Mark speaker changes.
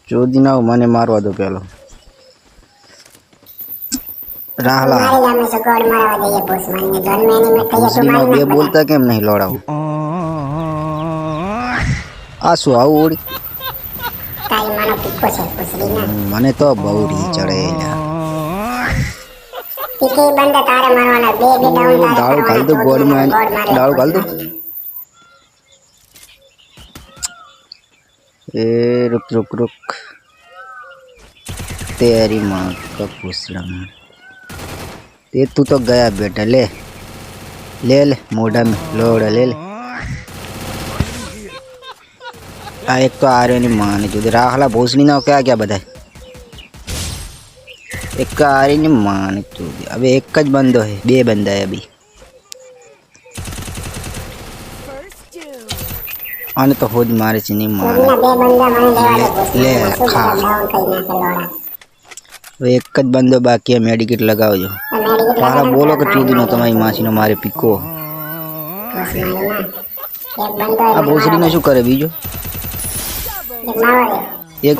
Speaker 1: ચોદી ના મને મારવા દો પેલો રાહલા ભોસડીનો બે બોલતા કેમ નહીં લોડાવ આ શું આવું ઓડી મને તો બહુ રી ચડે દાળું ઘાલ દો ગોળમાં દાળું ઘાલ દો ए रुक रुक रुक तेरी माँ का पूछड़ा ते तू तो गया बेटा ले ले ले मोढ़ा में लोड़ा ले ले आ एक तो आ रहे नहीं माने जो राहला भोसड़ी ना क्या क्या बताए एक का आ रही नहीं माने जो अबे एक का ज बंदो है बे बंदा है अभी आने तो खुद मारे से नहीं मारे ले खा एक ज बंदो बाकी है मेडिकेट लगाओ जो तारा बोलो कि चूदी नो तुम्हारी मासी नो मारे पीको आ भोसड़ी ने शू करे बीजो एक